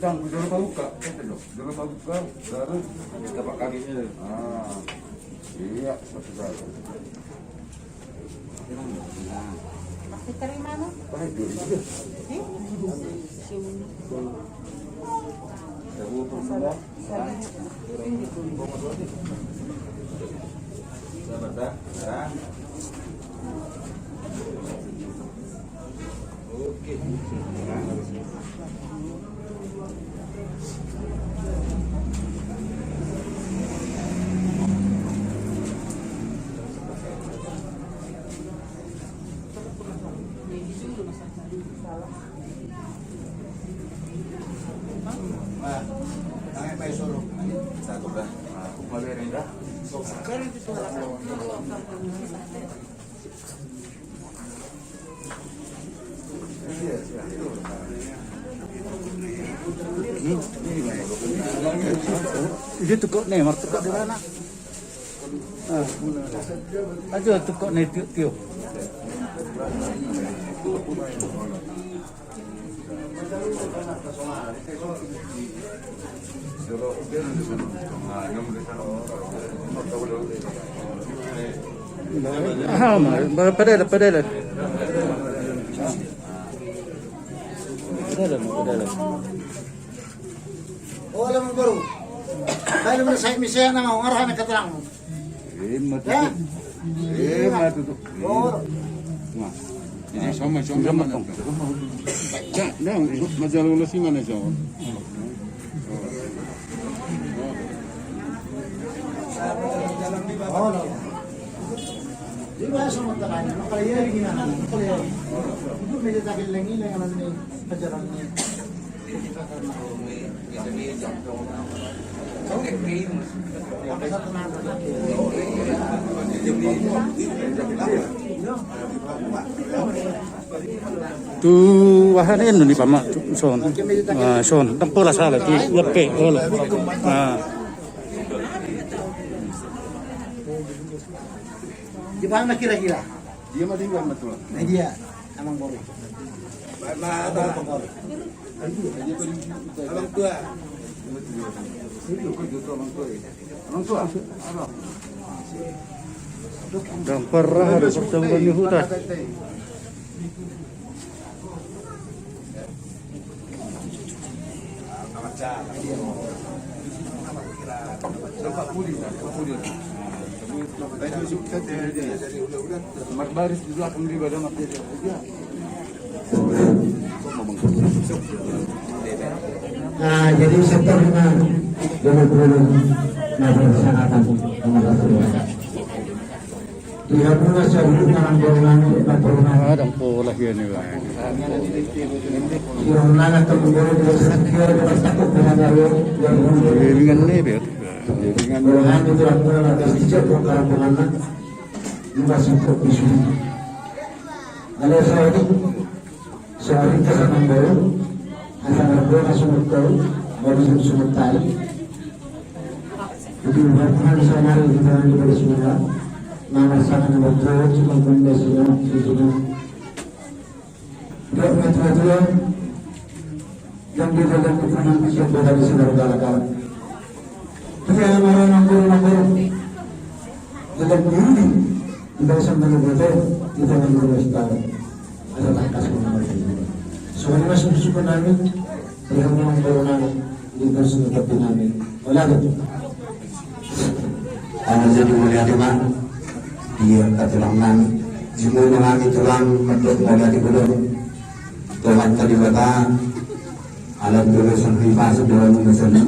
Jangan buka, jangan buka, baru tapak kakinya. Iya, satu satu. Masih terima no? Oke. Ini tukok nih, martukok di mana? Aja tukok nih tio. Padahal. Padahal. Oh, alam mo bro. Dahil mo sa misaya na nga, ngarahan na katarang mo. Matutup. Oh. Sama. Dah, majalah ulas mana jauh? Oh, no. Di ba sa mga takan, makalaya rin ginahan, makalaya. Ito medyo takil lang yun, yung ano ni kajarang niya. Tu wahanin nih pamak son. Son, tempur salah di lepe ol. Di ba na kira-kira? Dia mah dia betul. Nah dia, emang boleh. Abang tua. Orang tua. Dan pernah ada pertemuan di hutan. Baris di belakang di badan dia. Nah, jadi seterusnya dengan perlu melaksanakan pemerintahan. Tidak pernah saya dalam golongan perumahan. Ada pola ini lah. Yang mana kemudian bersedia dengan satu pengaruh yang Dengan ni bet. dengan golongan itu lakukan atas setiap perkara pengamat masuk ke isu. Kalau saya itu kesangan baru, akan berdoa sumut kau, baru sumut tali. Jadi berarti sana di dalam diberi semula. Nama sangat betul, cuma kondisinya sejujurnya. Dia mengatakan yang di dalam keterangan siapa dari saudara galak-galak. Dia marah nanggur dalam diri tidak sampai betul di dalam berbicara ada takas mengenai ini. Soalnya masih suka namin dia nanggur di dalam seperti namin. Olah tu. Anak jadi mulia teman. Dia katulang nami jumlah nami tulang medok mulia di belum Tuhan tadi bata alam dulu sampai fase dalam misalnya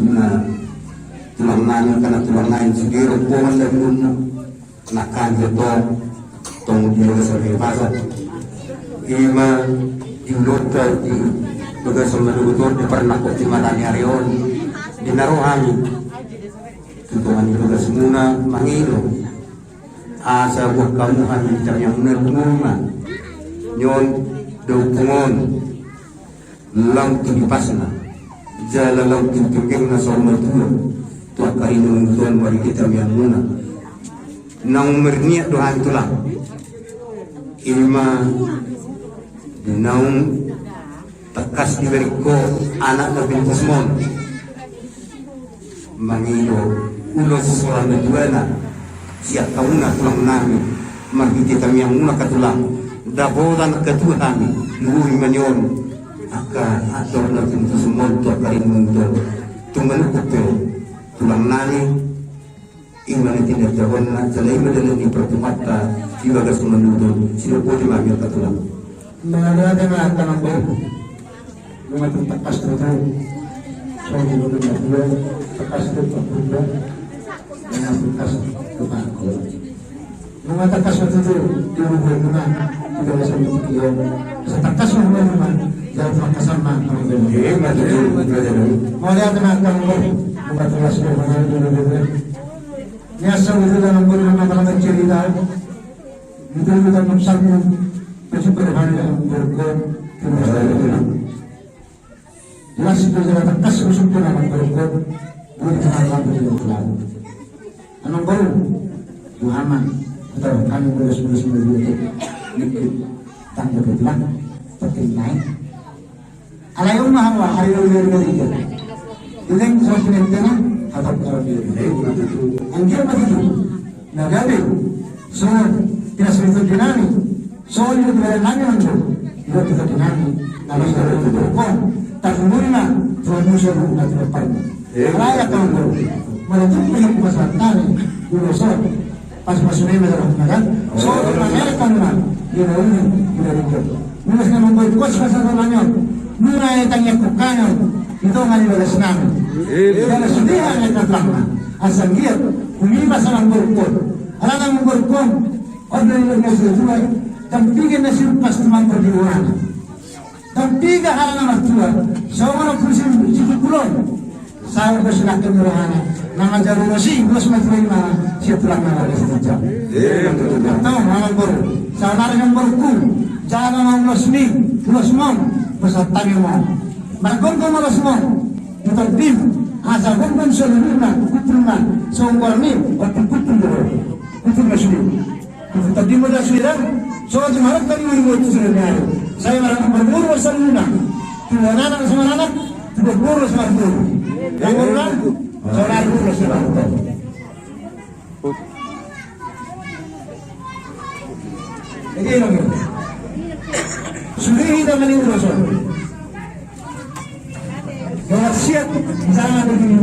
tulang nami karena tulang lain sendiri Tuhan dan guna kenakan betul tong dia sampai fase ima diulota di bagai semenutur di pernah kok di matanya Arion di narohani tujuan juga semua mangilo asa buah kamu hati yang menerima nyon dukungan lang tinipasna jala lang tinipigil na sa umatulog tuwa karinong tuwan mari kita yang muna nang merniak dohan tulang ilma naung takas diberi ko anak na pintusmon mangilo ulos seorang na siap kauna tulang nami margiti kami yang muna katulang dabodan ketua kami luwi manyon akan atur na pintusmon tuwa karinong tuwan tumanukot tulang nami iman tidak jawab na selain madalang di pertumata di bagas menudun sino po di mamil katulang Mengenai dengan tanam baru, dengan tekas terus, saya juga berdua tekas terus berdua dengan tekas terpangku. Dengan tekas terus di rumah dengan tidak bisa dikirim. Setekas rumah dan tekas sama. Mengenai dengan tanam baru, bukan tekas mengenai dulu. Biasa itu dalam beberapa cerita, itu kita bersama. Kasi perhari ang berkon kinasalan jelas itu jangan tekas usuk pun ang berkon bukan kenapa beliau kelar anong baru Muhammad atau kami beres-beres itu dikit tangga belang penting naik alayong mahawa ayaw nilai ilang sa pinagdana hatap karabir ang gila dito nagabi so pinaswito dinami soal itu tidak nanya itu tidak dinami nama saudara itu berkon tak murna tuan musuh nak terlepas raya kaum baru menutup punya masalah dulu soal pas masuknya dalam kan soal mana kanan dia ini dia itu mulai dengan membuat kos masalahnya mulai tanya kukannya itu ngali balas nama dan sudah hanya terlama asal dia umima sama berkon alang berkon order yang sesuai tampiga na siya pas naman perdiwana. Tampiga hala na matua. Sa mga pusin sikulon. Sa mga sila kemurahan na manjaro na siya. Bos matuloy na siya tulang na nalas na siya. Ito, mga boro. Sa narin ang borkong. Diyan ang losmi. Losmon. Basta tayo mo. Maragong ko malosmon. Mutabim. Asa gong sa luna. Kutulman. Sa ungwarmi. At kutul dito. Kutul na siya. Tadi mo na siya. So di mana tadi mau itu sebenarnya saya malah berburu sama tuan anak sama anak berburu sama guru yang berulang soal guru sama ini lagi sudah kita meniru soal yang siap jangan begini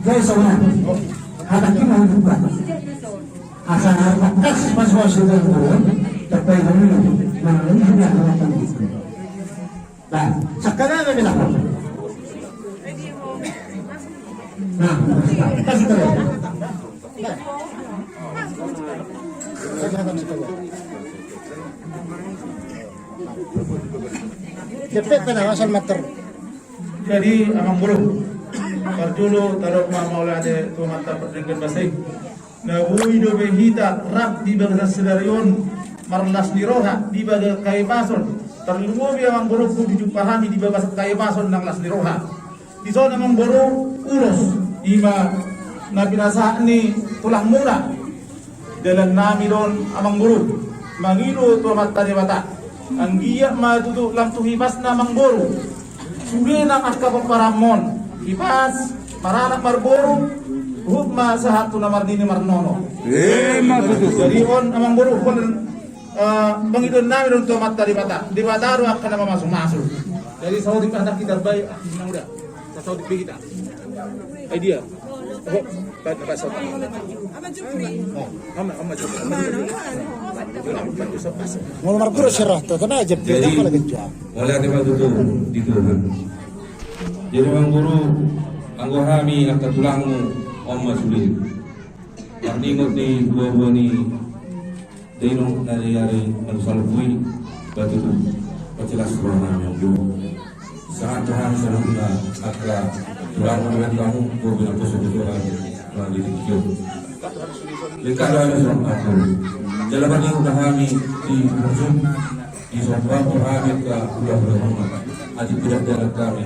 jadi sama anak kita mau buka asal atas pas sudah turun tapi dulu mana sudah melakukan itu nah sekarang ada bilang nah kasih tahu cepet pada asal mater jadi amang buruk Parjulo tarok maulade tu mata perdengan basing. Na uido behita rap di baga sedarion marlas ni roha di baga kai pason. Terlumo bi amang borok ku dijupahami di baga kai pason nang las ni roha. Di zona amang borok uros ima na pinasa ni tulang mula. Dalam nami don amang borok mangino tu mata dewata. Anggiya matutu lam tuhipas na amang borok. Suge nang aska paramon. Ipas maranak marboro hukma sahatu namar dini marnono jadi on amang boro kon bangidon nami don to matta di bata ro akan nama masuk jadi saudi kada kita baik nang udah saudi kita idea oh pada saudi amma mau marboro serah to kana aja jadi oleh ada itu diturunan jadi orang guru anggo kami akan tulangmu Oma sulit arningot ni dua ni tenong dari manusalpui batu tu perjelas tulang yang dulu sangat Tuhan selalu akla tulangmu dengan kamu guru yang positif dikyo. Lekat dalam surah aku. Jalaban yang udah kami di Musuh di Sombang kami ke Pulau Muhammad. Aji tidak jalan kami.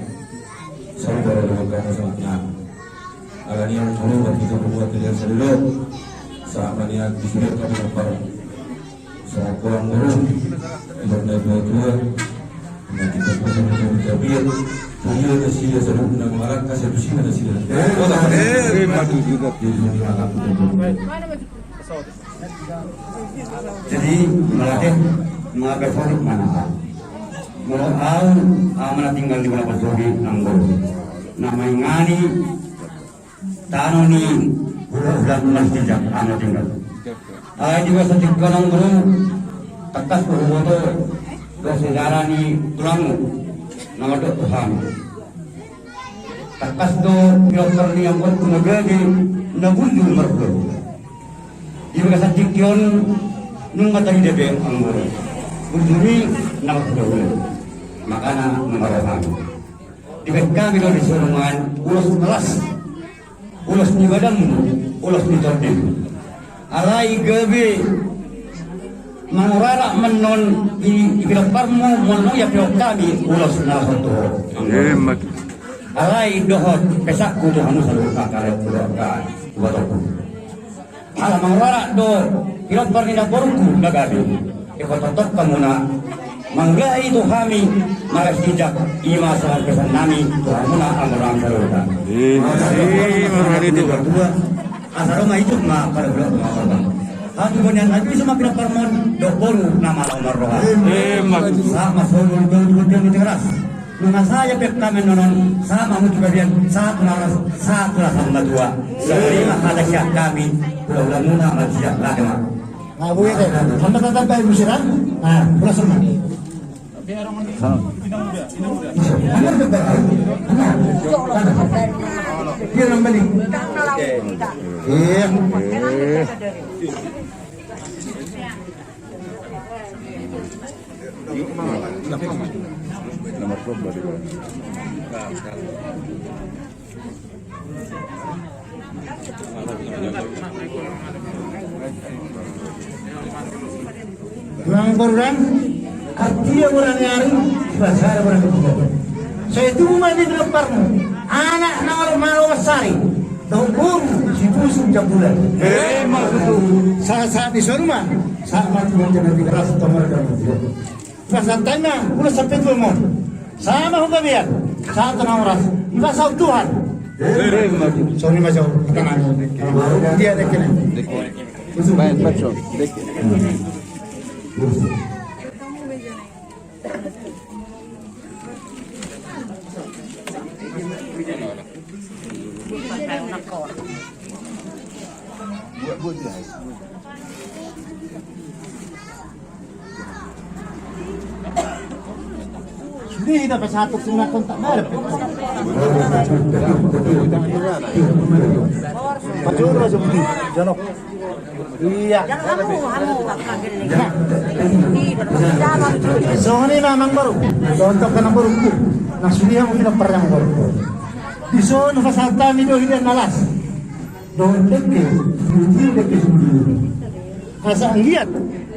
Saudara dengan kami sangatnya. Agar yang dulu waktu itu membuat tidak selalu saat niat disuruh kami lapar. Saat kurang dulu tidak naik dua. Nanti kita pun terbiar. Dia ada sila seru nak mengarah kasih tu sila ada sila. Madu juga. Jadi melatih mengajar forum mana? Melawan mana tinggal di mana Pasori Nanggol. Nama ingani tanoni bulan masjid ana tinggal. Ay juga setik kanang guru takas bermoto ke sejarah ni tulangmu. Nama tu Tuhan. Takas tu biar ni yang buat menegadi nabundu merdu. Ibu kata tikion nung kata di debe anggoro. Bujuri nama kedua. Makana mengarahkan. Di kami di Surungan ulos kelas, ulos ni badan, ulos ni totin. Alai gabe mangurara menon di parmu mono ya kami ulos na satu. Alai dohot pesak kudu anu salu kakare kudokan buat aku. Ala mangurara do pilot parnida borku nagabi. Iko totok kamuna manggai itu kami malas tidak ima soal pesan nami Tuhan muna amurang saluta. Itu Berdua asal rumah itu mah pada bulan Ramadan. Hati banyak lagi sama pilot parmon dokboru nama Umar Roha. Sama solo itu keras. Nuna saya pep kami nonon sama mutu kalian saat malas saat kelas sama dua. Sebenarnya ada siap kami pulau muna masih lagi mah. Nah, bu ya, sampai tatap kayak musiran. Nah, pulas rumah. Dia nambali. Iya. Nomor berapa dia? Tulang koran, artinya orang nyari, bahasa orang kedua. Saya itu rumah di depanmu, anak nawar malu besari, dongkur si pusing jabulan. Saat di rumah, saat mati menjadi keras atau mereka berjuang. Bahasa tanya, udah sampai tuh sama hukum saat tenang ras, bahasa Tuhan. Sorry macam tenang, dia ada kena. Baik, betul. Hindi dapat satu sunat kontak malap. Pacur aja budi, janok. Iya. So ini memang baru. Contoh kan baru ku. Nah sudah yang kita pernah baru. Di sana fasata ni do hidan nalas. Don dekke, dia dekke sendiri. Asa angiat.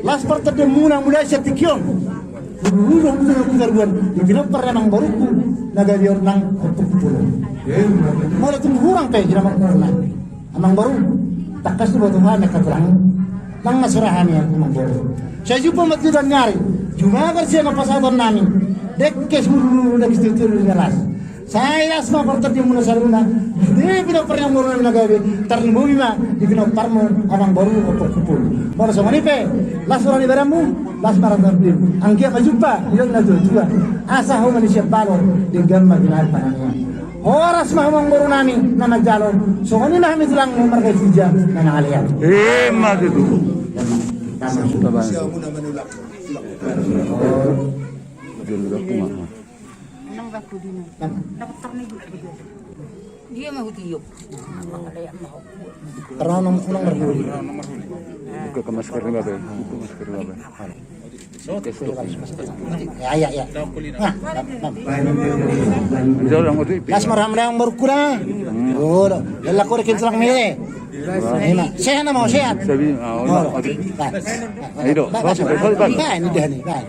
Las pertede muna mulai setikion. Dulu kita keluar kita pernah nang baruku naga dia nang pulau. Malah tunggu kurang teh jadi pernah. Nang baru takas tu Tuhan nak terang nang masurahan ya nang baru. Saya jumpa masjid dan nyari. Cuma kerja na pasadon nami. Dekkes dulu dah gitu jelas. Saya asma pertede muna saruna. Dia tidak pernah murna naga dia. Terlimu bima dikena parmo nang baru kumpul. Baru sama ni pe. Las orang ibaramu, las marah dia. Angkia majumpa, dia nak juga. Asa ho manusia balon di gambar dengan panahnya. Horas mah baru nami nama jalon. So ini mah kami tulang mereka hijau nama alian. mak itu. Nang baku dino. Dapat terni Dia mau tiup. Ada yang mau. Karena nang kulang berhuli. Buka ke masker ni babe. Buka masker ni babe. Ya. Nah, Jauh orang itu. las maram yang berkurang. Oh, yalla ko rekin selang mele. Sehat na mau sehat. Sabi, Ayo, bas. Ini dia nih, kan.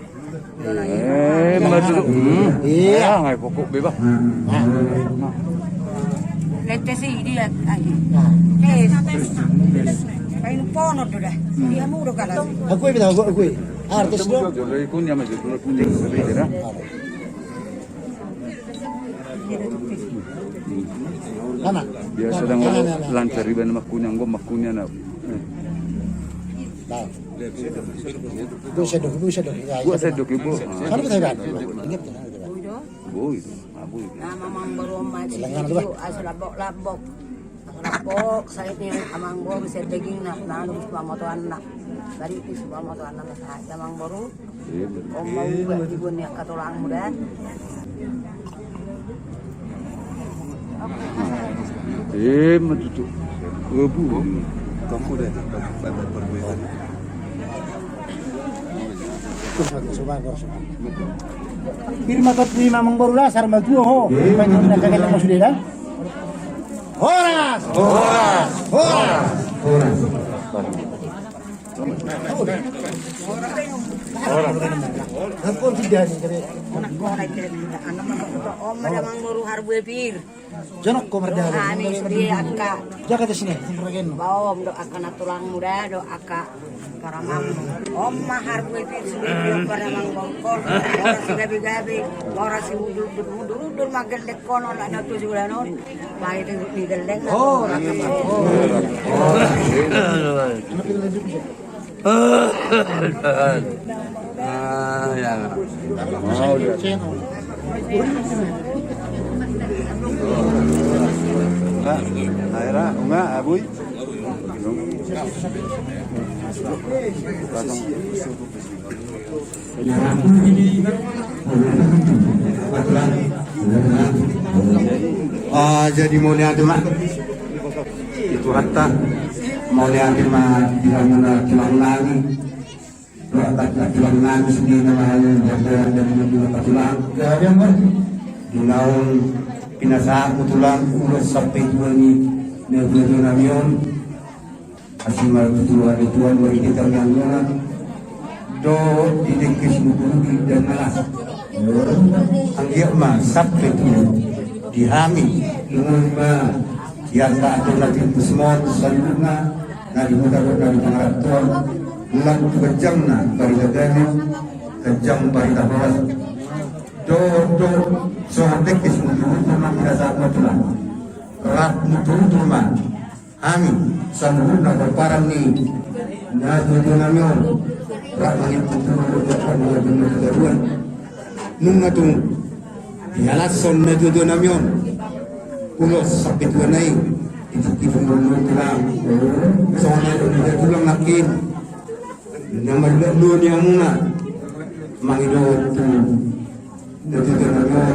Maju. Iya. Ngai pokok bebas. Lete sih dia lagi. Kain pono dah. Dia murah kalau. Aku itu aku. Artis dong. Kalau ikut yang macam tu punya sebeda. Mana? Biasa dah lancar iban makunya na. Dua sedok. Gua sedok ibu. Kan kita kan. Boy, abu. Nama mambaru macam asal labok. Labok saya ni amang baru saya daging nak nanu semua motor anak. Dari itu semua motor anak saya amang baru. Om mau ibu ni katolang muda. Maju tu. Abu. Kamu dah berbeza. Firma kat lima mangbaru lah sarma tu ho. Banyak nak kagak mau sudah dah. Horas. Aku tidak ni kare. Anak kau nak kira anak om ada mambaru harbu pir. Janok ko marda. Ani dia akak. Jaga di sini, kumragen. Bawa do akan tulang muda do akak karamam. Om mahar gue pir sudah dia karamang bongkol. Orang si gabi, orang si udur makan dekon orang anak tu sudah non. Baik itu di geleng. Oh, Ya. Aira, unga, abuy. Jadi mulai ada mak itu hatta mulai ada mak dimana tulang lagi tulang lagi sendiri nama jalan dan menuju tulang di naun pinasa tulang ulas sampai tuani nebulan namion asimal tuan tuan beri kita yang do didekis mukuli dan malas anggiak mah sampai tu dihami lumba yang tak ada lagi semua selanjutnya dari mudah-mudahan pengaturan bulan kejam na dari dadanya kejam dari tabawas do soal dekis mukuli memang tidak sama tulah rat mukuli rumah amin sambutna berparang ni na tujuannya rak mengikuti kedudukan nungatung dialason na tujuannya ulos sampai tuanai itu mulu tulang soalnya dia tulang nakin nama lu yang muna mangido tu na tujuannya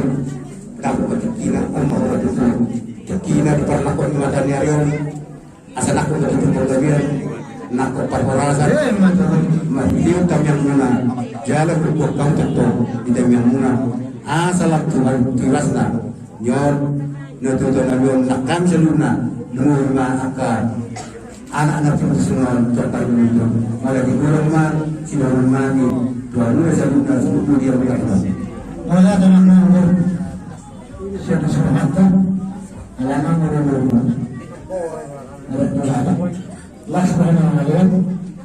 dapat kina amar itu kina diperlakukan mata nyarion asal aku betul-betul bagian nak perhorasan dia yang muna jalan berbuat kau tentu dia yang muna asal Tuhan terasna nyon natuto nabion nakam seluna lumurma akar anak-anak semua tertarik itu malah digorong man sinon mani tuan seluna sepupu dia berkata Wala tanang nomor. Siya na sa mata. Alam mo nomor. Last na ngayon,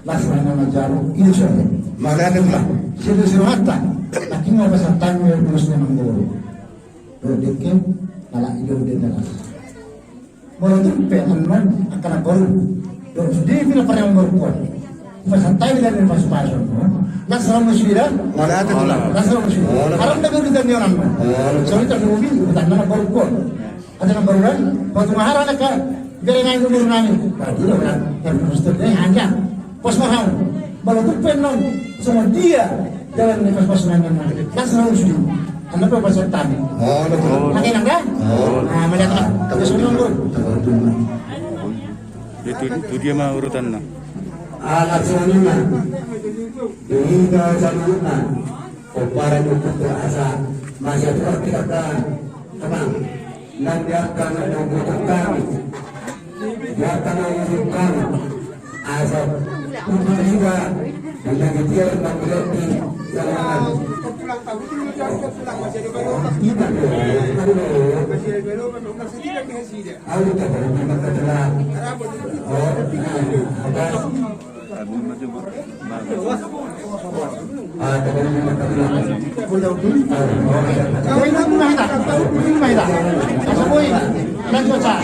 last na majaro. Ini siya. Malalim lah. Siya na sa mata. Laking mo sa tanyo yung pulos na manggoro. Pero dikin, nala idol din na lang. Mula doon, pengan akan nagoro. Doon, hindi pinaparang manggoro. Masantay nila yung pasupasok. Nasarang mo siya. Malalim lah. Nasarang mo siya. Harap na gawin din yun ang mo. So ito ang ubi, utan na nagoro ko. At ang barulan, pag tumaharap na ka, galingan yung umuro namin. Pati na wala. Pero gusto na yung hanggang. Pas mahal. Balotong penon. So dia jalan ni pas namin. Nasarang mo siya. Ano pa ba sa tabi? Oh, betul. Makin ang kan? Nah, melihat lah. Terus menunggu. Itu dia mah urutan nah. Alat selanjutnya hingga selanjutnya para cukup berasa masih seperti kata tenang dan dia akan membutuhkan dia akan menunjukkan asal untuk juga menjadi dia dan menjadi jangan kita Mahita. Asa boy. Lanjut sa.